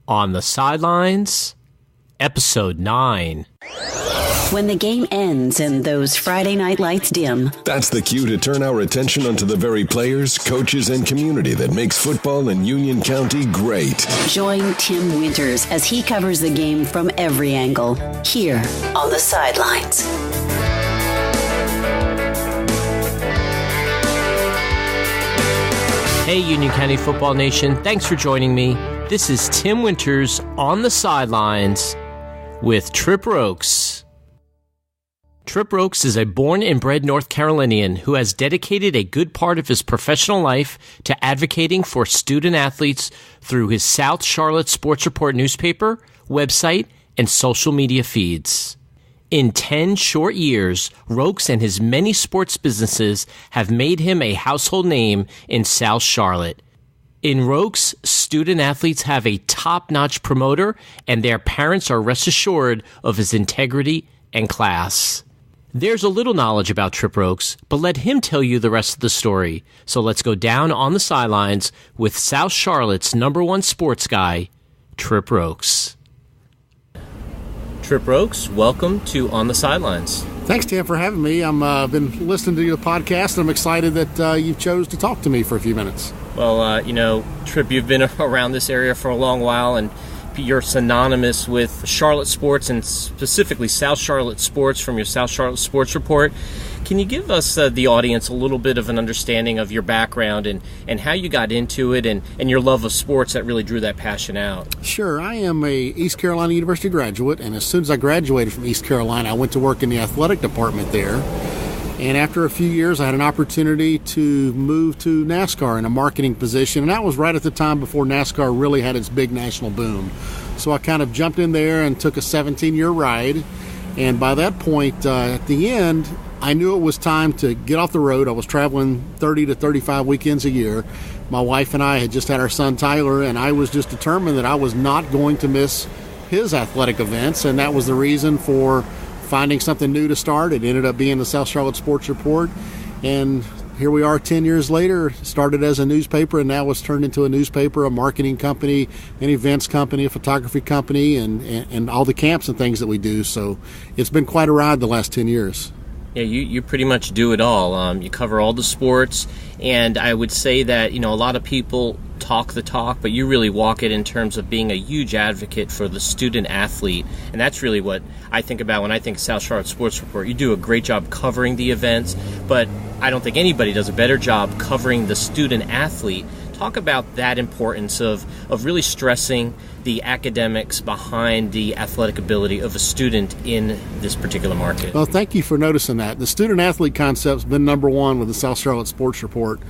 On the Sidelines, Episode 9. When the game ends and those Friday night lights dim, that's the cue to turn our attention onto the very players, coaches, and community that makes football in Union County great. Join Tim Winters as he covers the game from every angle, here on the Sidelines. Hey, Union County Football Nation. Thanks for joining me. This is Tim Winters on the Sidelines with Tripp Roakes. Tripp Roakes is a born and bred North Carolinian who has dedicated a good part of his professional life to advocating for student athletes through his South Charlotte Sports Report newspaper, website, and social media feeds. In 10 short years, Roakes and his many sports businesses have made him a household name in South Charlotte. In Roakes, student athletes have a top-notch promoter, and their parents are rest assured of his integrity and class. There's a little knowledge about Tripp Roakes, but let him tell you the rest of the story. So let's go down on the sidelines with South Charlotte's #1 sports guy, Tripp Roakes. Tripp Roakes, welcome to On the Sidelines. Thanks, Tim, for having me. I've been listening to your podcast, and I'm excited that you chose to talk to me for a few minutes. Well, Tripp, you've been around this area for a long while, and you're synonymous with Charlotte sports and specifically South Charlotte sports from your South Charlotte Sports Report. Can you give us, the audience, a little bit of an understanding of your background and how you got into it and your love of sports that really drew that passion out? Sure. I am a East Carolina University graduate, and as soon as I graduated from East Carolina, I went to work in the athletic department there. And after a few years, I had an opportunity to move to NASCAR in a marketing position, and that was right at the time before NASCAR really had its big national boom. So I kind of jumped in there and took a 17-year ride, and by that point, at the end, I knew it was time to get off the road. I was traveling 30 to 35 weekends a year. My wife and I had just had our son Tyler, and I was just determined that I was not going to miss his athletic events, and that was the reason for finding something new to start. It ended up being the South Charlotte Sports Report, and here we are 10 years later. Started as a newspaper, and now it's turned into a newspaper, a marketing company, an events company, a photography company, and all the camps and things that we do. So it's been quite a ride the last 10 years. Yeah, you pretty much do it all. You cover all the sports, and I would say that, a lot of people talk the talk, but you really walk it in terms of being a huge advocate for the student athlete, and that's really what I think about when I think South Charlotte Sports Report. You do a great job covering the events, but I don't think anybody does a better job covering the student athlete. Talk about that importance of really stressing the academics behind the athletic ability of a student in this particular market. Well, thank you for noticing that. The student-athlete concept's been #1 with the South Charlotte Sports Report,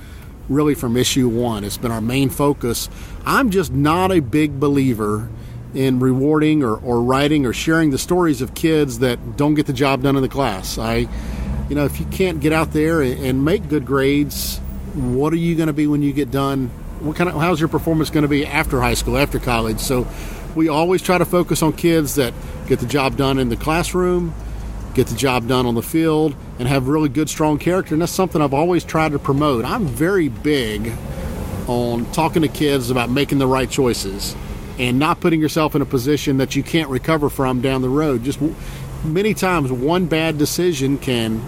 really from issue 1. It's been our main focus. I'm just not a big believer in rewarding or writing or sharing the stories of kids that don't get the job done in the class. If you can't get out there and make good grades, what are you going to be when you get done? How's your performance going to be after high school, after college? So we always try to focus on kids that get the job done in the classroom, get the job done on the field, and have really good, strong character. And that's something I've always tried to promote. I'm very big on talking to kids about making the right choices and not putting yourself in a position that you can't recover from down the road. Just many times one bad decision can,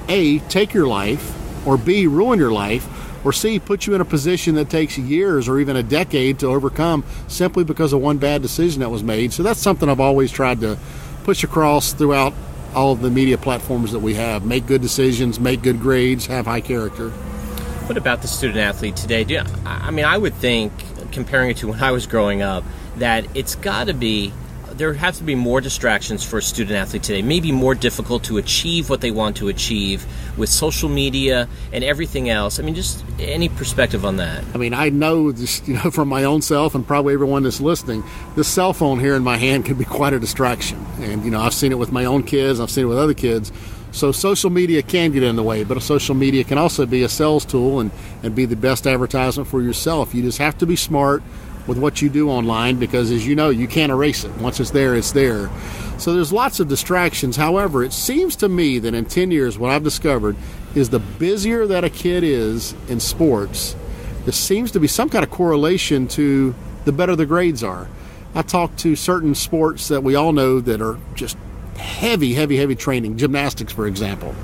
A, take your life, or B, ruin your life, or C, put you in a position that takes years or even a decade to overcome simply because of one bad decision that was made. So that's something I've always tried to push across throughout all of the media platforms that we have. Make good decisions, make good grades, have high character. What about the student athlete today? I would think, comparing it to when I was growing up, that it's got to be, there has to be more distractions for a student athlete today, maybe more difficult to achieve what they want to achieve with social media and everything else. Just any perspective on that? I know this, from my own self and probably everyone that's listening, this cell phone here in my hand can be quite a distraction. And, I've seen it with my own kids, I've seen it with other kids. So social media can get in the way, but social media can also be a sales tool and be the best advertisement for yourself. You just have to be smart with what you do online because, as you know, you can't erase it. Once it's there, it's there. So there's lots of distractions. However, it seems to me that in 10 years, what I've discovered is the busier that a kid is in sports, there seems to be some kind of correlation to the better the grades are. I talk to certain sports that we all know that are just heavy training. Gymnastics, for example.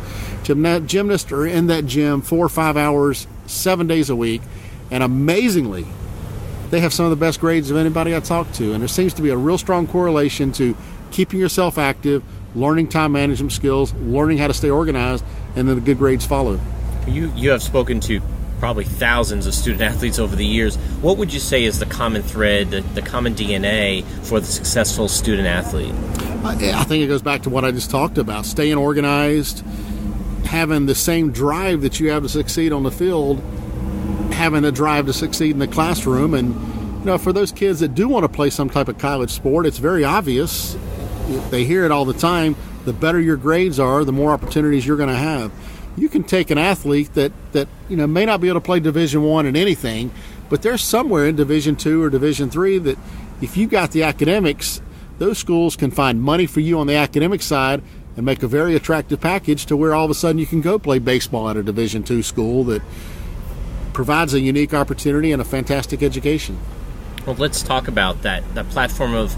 Gymnasts are in that gym 4 or 5 hours, 7 days a week, and amazingly, they have some of the best grades of anybody I talk to. And there seems to be a real strong correlation to keeping yourself active, learning time management skills, learning how to stay organized, and then the good grades follow. You have spoken to probably thousands of student athletes over the years. What would you say is the common thread, the common DNA for the successful student athlete? I think it goes back to what I just talked about, staying organized, having the same drive that you have to succeed on the field, having the drive to succeed in the classroom. And for those kids that do want to play some type of college sport, it's very obvious. They hear it all the time. The better your grades are, the more opportunities you're going to have. You can take an athlete that may not be able to play Division I in anything, but they're somewhere in Division II or Division III that if you got the academics, those schools can find money for you on the academic side and make a very attractive package to where all of a sudden you can go play baseball at a Division II school that provides a unique opportunity and a fantastic education. Well, let's talk about that platform of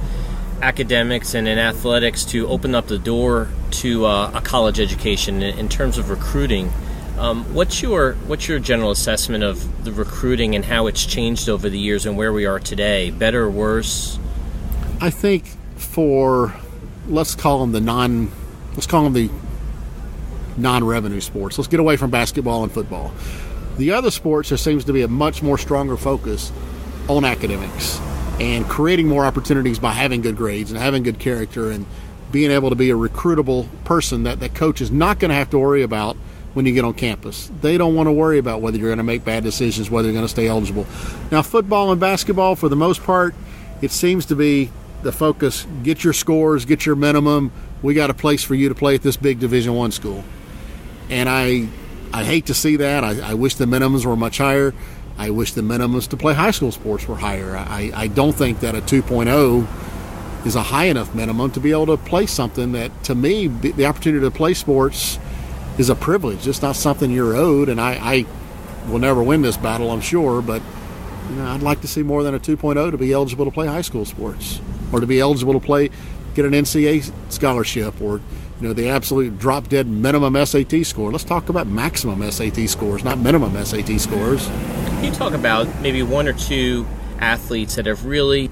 academics and in athletics to open up the door to a college education in terms of recruiting. What's your general assessment of the recruiting and how it's changed over the years and where we are today? Better or worse? I think let's call them the non-revenue sports. Let's get away from basketball and football. The other sports, there seems to be a much more stronger focus on academics and creating more opportunities by having good grades and having good character and being able to be a recruitable person that coach is not going to have to worry about when you get on campus. They don't want to worry about whether you're going to make bad decisions, whether you're going to stay eligible. Now, football and basketball, for the most part, it seems to be the focus, get your scores, get your minimum. We got a place for you to play at this big Division I school. And I hate to see that. I wish the minimums were much higher. I wish the minimums to play high school sports were higher. I don't think that a 2.0 is a high enough minimum to be able to play something that, to me, the opportunity to play sports is a privilege. It's not something you're owed, and I will never win this battle, I'm sure, but I'd like to see more than a 2.0 to be eligible to play high school sports or to be eligible to get an NCAA scholarship or the absolute drop-dead minimum SAT score. Let's talk about maximum SAT scores, not minimum SAT scores. Can you talk about maybe one or two athletes that have really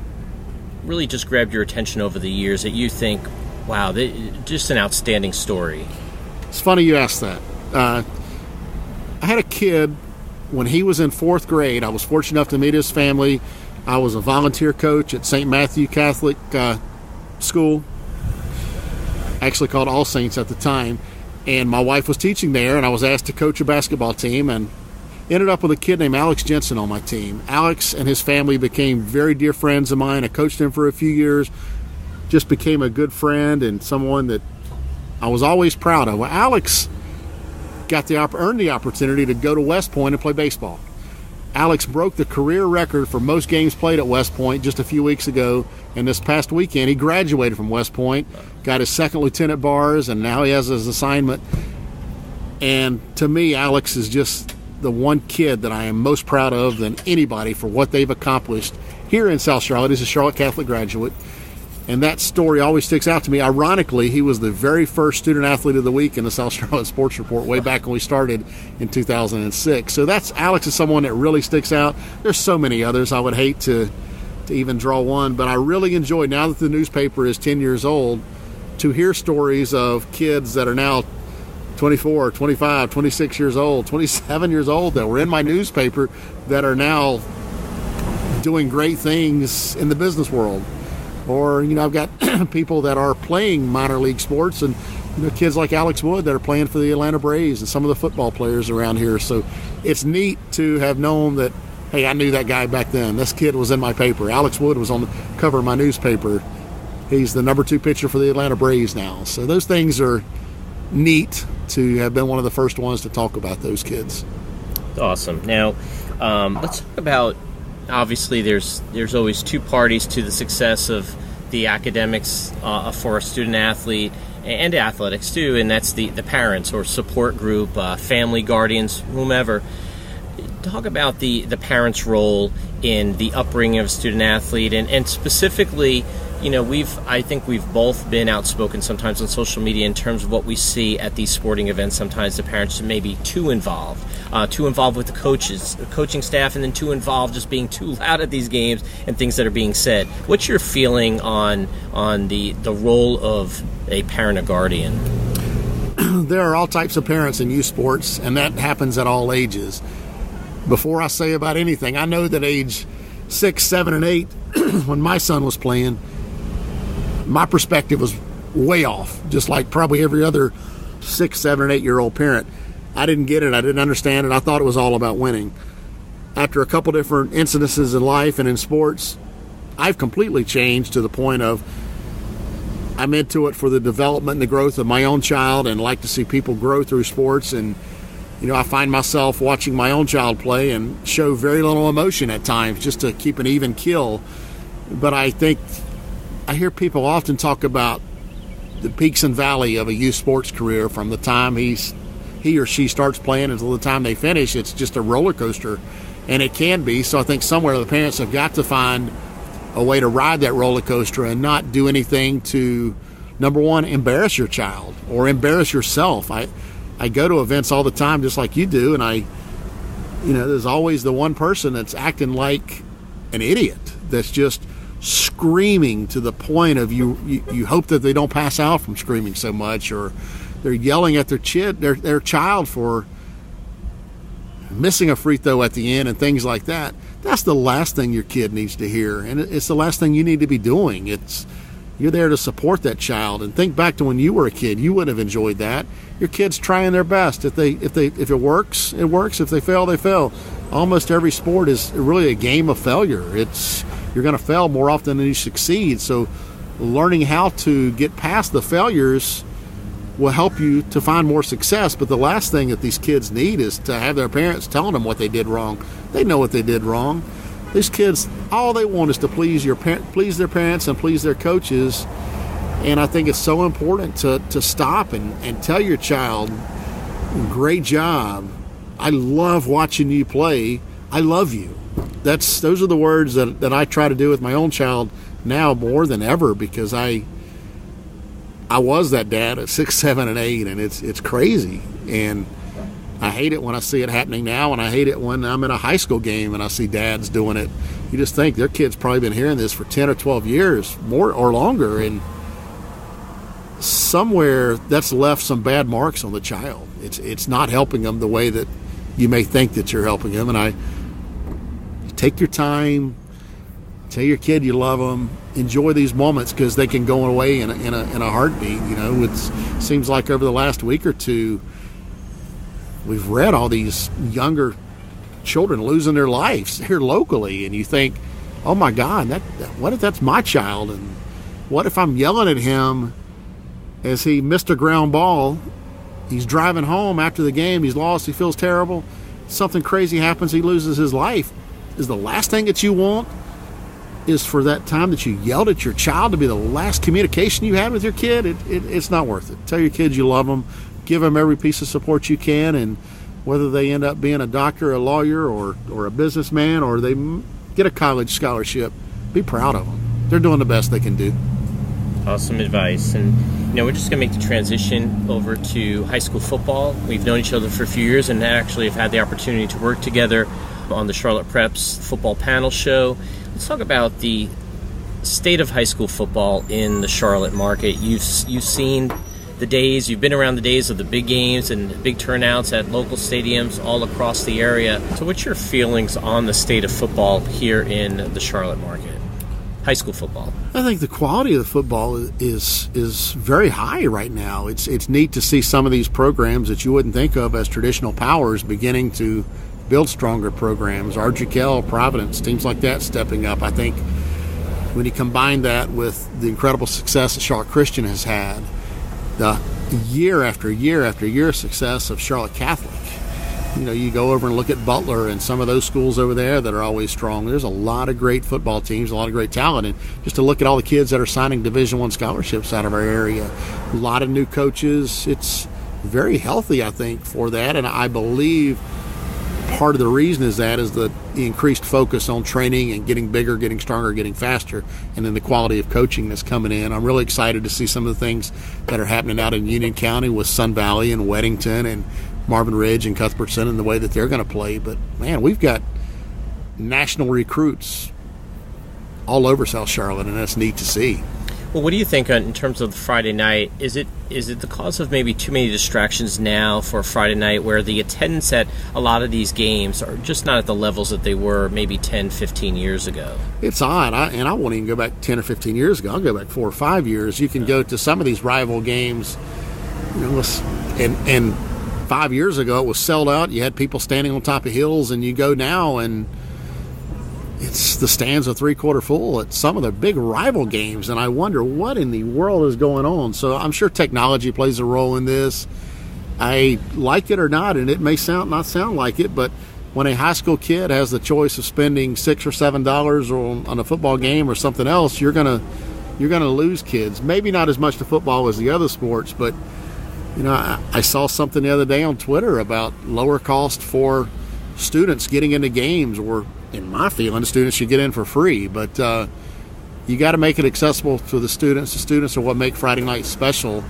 just grabbed your attention over the years that you think, wow, just an outstanding story? It's funny you asked that. I had a kid when he was in 4th grade. I was fortunate enough to meet his family. I was a volunteer coach at St. Matthew Catholic School, actually called All Saints at the time, and my wife was teaching there, and I was asked to coach a basketball team, and ended up with a kid named Alex Jensen on my team. Alex and his family became very dear friends of mine. I coached him for a few years, just became a good friend and someone that I was always proud of. Well, Alex earned the opportunity to go to West Point and play baseball. Alex broke the career record for most games played at West Point just a few weeks ago, and this past weekend he graduated from West Point, got his second lieutenant bars, and now he has his assignment. And to me, Alex is just the one kid that I am most proud of than anybody for what they've accomplished here in South Charlotte. He's a Charlotte Catholic graduate, and that story always sticks out to me. Ironically, he was the very first Student Athlete of the Week in the South Charlotte Sports Report way back when we started in 2006. So Alex is someone that really sticks out. There's so many others. I would hate to even draw one, but I really enjoy, now that the newspaper is 10 years old, to hear stories of kids that are now 24, 25, 26 years old, 27 years old that were in my newspaper that are now doing great things in the business world. Or, I've got people that are playing minor league sports and, kids like Alex Wood that are playing for the Atlanta Braves and some of the football players around here. So it's neat to have known that, hey, I knew that guy back then. This kid was in my paper. Alex Wood was on the cover of my newspaper. He's the number 2 pitcher for the Atlanta Braves now. So those things are neat to have been one of the first ones to talk about those kids. Awesome. Now, let's talk about, obviously there's always two parties to the success of the academics for a student athlete and athletics too, and that's the parents or support group, family, guardians, whomever. talk about the parents' role in the upbringing of a student athlete, and specifically, I think we've both been outspoken sometimes on social media in terms of what we see at these sporting events. Sometimes the parents may be too involved with the coaches, the coaching staff, and then too involved, just being too loud at these games and things that are being said. What's your feeling on the role of a parent or guardian? There are all types of parents in youth sports, and that happens at all ages. Before I say about anything, I know that age 6, 7, and 8, when my son was playing, my perspective was way off, just like probably every other 6, 7, and 8-year-old parent. I didn't get it. I didn't understand it. I thought it was all about winning. After a couple different incidences in life and in sports, I've completely changed to the point of I'm into it for the development and the growth of my own child, and like to see people grow through sports. And I find myself watching my own child play and show very little emotion at times just to keep an even keel. But I think I hear people often talk about the peaks and valley of a youth sports career. From the time he or she starts playing until the time they finish, it's just a roller coaster, and it can be. So I think somewhere the parents have got to find a way to ride that roller coaster and not do anything to, number one, embarrass your child or embarrass yourself. I go to events all the time just like you do, and there's always the one person that's acting like an idiot, that's just screaming to the point of you hope that they don't pass out from screaming so much, or they're yelling at their child for missing a free throw at the end and things like that. That's the last thing your kid needs to hear, and it's the last thing you need to be doing. You're there to support that child. And think back to when you were a kid. You wouldn't have enjoyed that. Your kid's trying their best. If it works, it works. If they fail, they fail. Almost every sport is really a game of failure. You're going to fail more often than you succeed. So learning how to get past the failures will help you to find more success. But the last thing that these kids need is to have their parents telling them what they did wrong. They know what they did wrong. These kids, all they want is to please their parents and please their coaches. And I think it's so important to stop and tell your child, great job. I love watching you play. I love you. Those are the words that I try to do with my own child now more than ever, because I was that dad at 6, 7, and 8, and it's crazy. And I hate it when I see it happening now, and I hate it when I'm in a high school game and I see dads doing it. You just think their kid's probably been hearing this for 10 or 12 years, more or longer, and somewhere that's left some bad marks on the child. It's not helping them the way that you may think that you're helping them. And take your time, tell your kid you love them, enjoy these moments, because they can go away in a heartbeat. It seems like over the last week or two, we've read all these younger children losing their lives here locally, and you think, oh my God, what if that's my child? And what if I'm yelling at him as he missed a ground ball? He's driving home after the game, he's lost, he feels terrible, something crazy happens, he loses his life. Is the last thing that you want is for that time that you yelled at your child to be the last communication you had with your kid? It's not worth it. Tell your kids you love them. Give them every piece of support you can, and whether they end up being a doctor, a lawyer, or a businessman, or they get a college scholarship, be proud of them. They're doing the best they can do. Awesome advice. And we're just going to make the transition over to high school football. We've known each other for a few years and actually have had the opportunity to work together on the Charlotte Preps football panel show. Let's talk about the state of high school football in the Charlotte market. You've seen the days, you've been around the days of the big games and big turnouts at local stadiums all across the area. So what's your feelings on the state of football here in the Charlotte market? High school football. I think the quality of the football is very high right now. It's neat to see some of these programs that you wouldn't think of as traditional powers beginning to build stronger programs. RGKL, Providence, teams like that stepping up. I think when you combine that with the incredible success that Charlotte Christian has had, the year after year after year success of Charlotte Catholic. You go over and look at Butler and some of those schools over there that are always strong. There's a lot of great football teams, a lot of great talent. And just to look at all the kids that are signing Division I scholarships out of our area, a lot of new coaches. It's very healthy, I think, for that. And I believe part of the reason is the increased focus on training and getting bigger, getting stronger, getting faster, and then the quality of coaching that's coming in. I'm really excited to see some of the things that are happening out in Union County with Sun Valley and Weddington and Marvin Ridge and Cuthbertson and the way that they're going to play. But, man, we've got national recruits all over South Charlotte, and that's neat to see. Well, what do you think in terms of Friday night? Is it the cause of maybe too many distractions now for Friday night where the attendance at a lot of these games are just not at the levels that they were maybe 10, 15 years ago? It's odd, and I won't even go back 10 or 15 years ago. I'll go back 4 or 5 years. You can go to some of these rival games, and 5 years ago it was sold out. You had people standing on top of hills, and you go now and it's the stands are three-quarter full at some of the big rival games, and I wonder what in the world is going on. So I'm sure technology plays a role in this. I like it or not, and it may not sound like it, but when a high school kid has the choice of spending $6 or $7 on a football game or something else, you're gonna lose kids. Maybe not as much to football as the other sports, but I saw something the other day on Twitter about lower cost for students getting into games, or in my feeling, students should get in for free. But you got to make it accessible to the students. The students are what make Friday night special.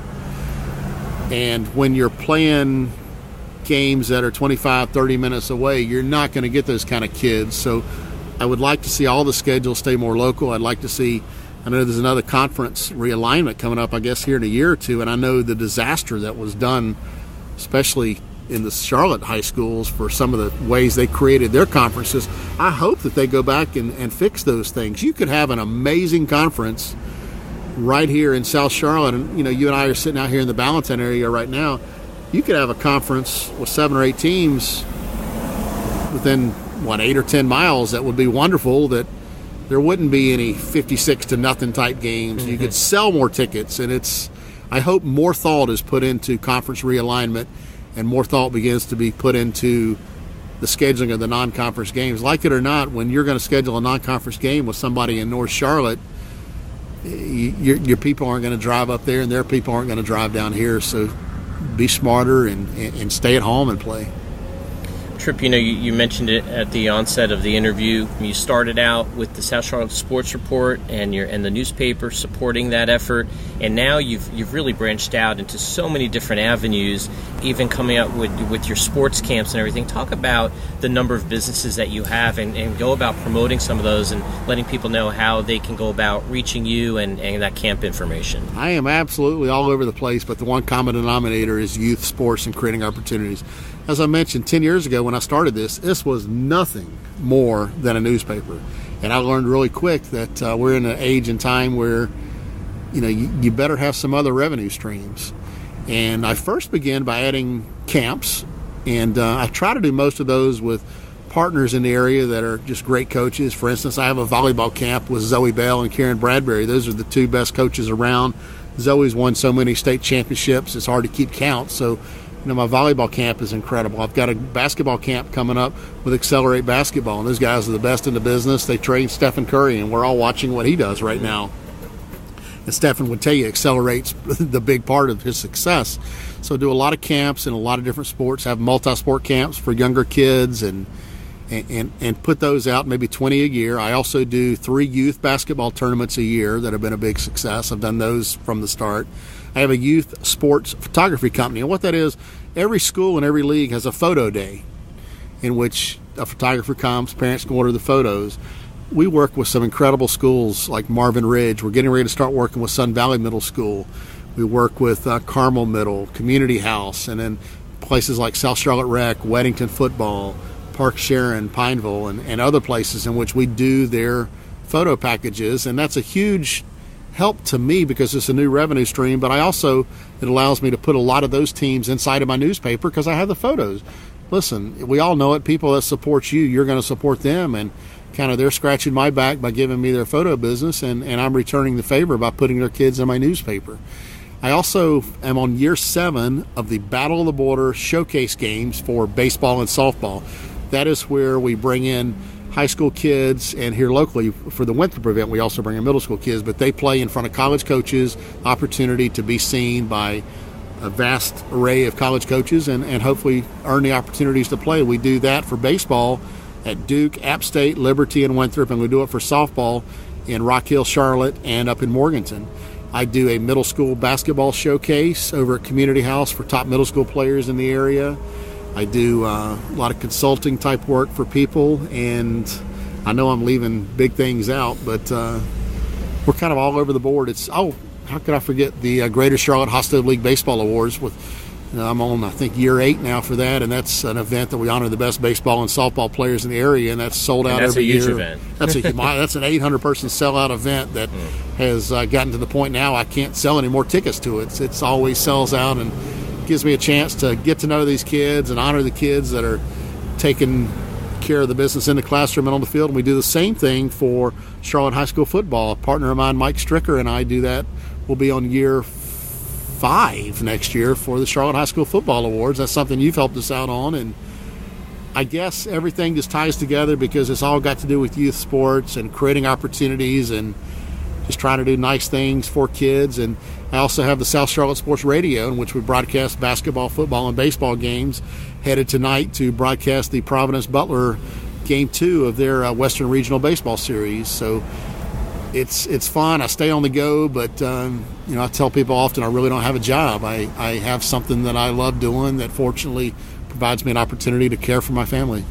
And when you're playing games that are 25, 30 minutes away, you're not going to get those kind of kids. So I would like to see all the schedules stay more local. I'd like to see, I know there's another conference realignment coming up, I guess, here in a year or two. And I know the disaster that was done, especially in the Charlotte high schools, for some of the ways they created their conferences. I hope that they go back and fix those things. You could have an amazing conference right here in South Charlotte. And, you and I are sitting out here in the Ballantyne area right now. You could have a conference with 7 or 8 teams within, 8 or 10 miles. That would be wonderful, that there wouldn't be any 56-0 type games. Mm-hmm. You could sell more tickets. And I hope more thought is put into conference realignment, and more thought begins to be put into the scheduling of the non-conference games. Like it or not, when you're going to schedule a non-conference game with somebody in North Charlotte, your people aren't going to drive up there, and their people aren't going to drive down here. So be smarter and stay at home and play. Tripp, you mentioned it at the onset of the interview. You started out with the South Charlotte Sports Report and the newspaper supporting that effort, and now you've really branched out into so many different avenues, even coming out with your sports camps and everything. Talk about the number of businesses that you have, and go about promoting some of those and letting people know how they can go about reaching you and that camp information. I am absolutely all over the place, but the one common denominator is youth sports and creating opportunities. As I mentioned, 10 years ago when I started this was nothing more than a newspaper. And I learned really quick that we're in an age and time where, you better have some other revenue streams. And I first began by adding camps, and I try to do most of those with partners in the area that are just great coaches. For instance, I have a volleyball camp with Zoe Bell and Karen Bradbury. Those are the 2 best coaches around. Zoe's won so many state championships, it's hard to keep count. So my volleyball camp is incredible. I've got a basketball camp coming up with Accelerate Basketball, and those guys are the best in the business. They train Stephen Curry, and we're all watching what he does right now. And Stephen would tell you Accelerate's the big part of his success. So I do a lot of camps in a lot of different sports, have multi-sport camps for younger kids, and put those out, maybe 20 a year. I also do 3 youth basketball tournaments a year that have been a big success. I've done those from the start. I have a youth sports photography company, and what that is, every school and every league has a photo day in which a photographer comes, parents can order the photos. We work with some incredible schools like Marvin Ridge. We're getting ready to start working with Sun Valley Middle School. We work with Carmel Middle, Community House, and then places like South Charlotte Rec, Weddington Football, Park Sharon, Pineville, and other places in which we do their photo packages. And that's a huge help to me because it's a new revenue stream, but it allows me to put a lot of those teams inside of my newspaper because I have the photos. Listen, we all know it. People that support you, you're going to support them, and kind of they're scratching my back by giving me their photo business, and I'm returning the favor by putting their kids in my newspaper. I also am on year 7 of the Battle of the Border showcase games for baseball and softball. That is where we bring in high school kids, and here locally for the Winthrop event we also bring in middle school kids, but they play in front of college coaches, opportunity to be seen by a vast array of college coaches and hopefully earn the opportunities to play. We do that for baseball at Duke, App State, Liberty, and Winthrop, and we do it for softball in Rock Hill, Charlotte, and up in Morganton. I do a middle school basketball showcase over at Community House for top middle school players in the area. I do a lot of consulting type work for people, and I know I'm leaving big things out, but we're kind of all over the board. How could I forget the Greater Charlotte Hostile League Baseball Awards? I'm on, I think, year 8 now for that, and that's an event that we honor the best baseball and softball players in the area, and that's sold out every year. That's a huge event. That's an 800-person sellout event that has gotten to the point now I can't sell any more tickets to it. It's always sells out and gives me a chance to get to know these kids and honor the kids that are taking care of the business in the classroom and on the field. And we do the same thing for Charlotte High School football. A partner of mine, Mike Stricker, and I do that. We'll be on year 5 next year for the Charlotte High School Football Awards. That's something you've helped us out on, and I guess everything just ties together because it's all got to do with youth sports and creating opportunities and just trying to do nice things for kids. And I also have the South Charlotte Sports Radio, in which we broadcast basketball, football, and baseball games, headed tonight to broadcast the Providence Butler Game 2 of their Western Regional Baseball Series. So it's fun. I stay on the go, but I tell people often I really don't have a job. I have something that I love doing that fortunately provides me an opportunity to care for my family.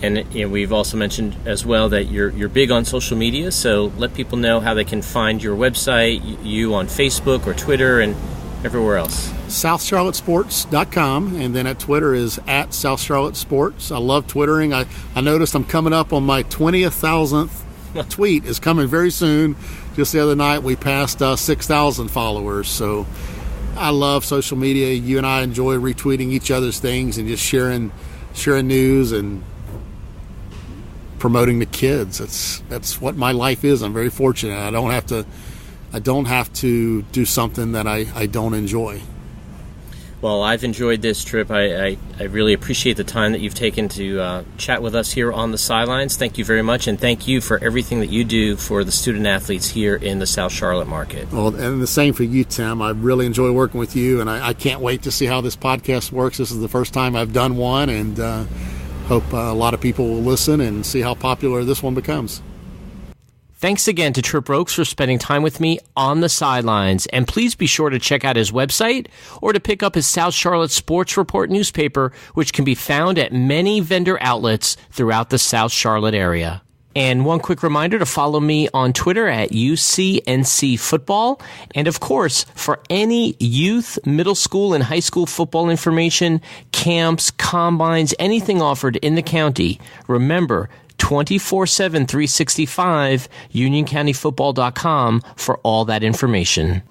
And we've also mentioned as well that you're big on social media, so let people know how they can find your website, you on Facebook or Twitter and everywhere else. SouthCharlotteSports.com, and then at Twitter is at SouthCharlotteSports. I love Twittering. I noticed I'm coming up on my 20,000th tweet is coming very soon. Just the other night we passed 6,000 followers, so I love social media. You and I enjoy retweeting each other's things and just sharing news and promoting the kids. That's what my life is. I'm very fortunate. I don't have to do something that I don't enjoy. Well, I've enjoyed this trip. I really appreciate the time that you've taken to chat with us here on the Sidelines. Thank you very much, and thank you for everything that you do for the student athletes here in the South Charlotte market. Well, and the same for you, Tim. I really enjoy working with you, and I can't wait to see how this podcast works. This is the first time I've done one, and hope a lot of people will listen and see how popular this one becomes. Thanks again to Tripp Roakes for spending time with me on the Sidelines, and please be sure to check out his website or to pick up his South Charlotte Sports Report newspaper, which can be found at many vendor outlets throughout the South Charlotte area. And one quick reminder to follow me on Twitter at UCNC Football. And of course, for any youth, middle school, and high school football information, camps, combines, anything offered in the county, remember 24/7, 365, UnionCountyFootball.com for all that information.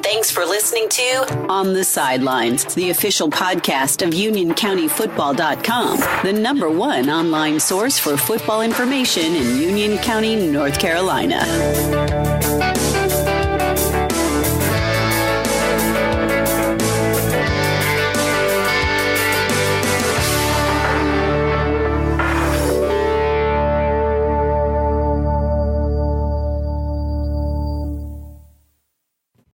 Thanks for listening to On the Sidelines, the official podcast of UnionCountyFootball.com, the #1 online source for football information in Union County, North Carolina.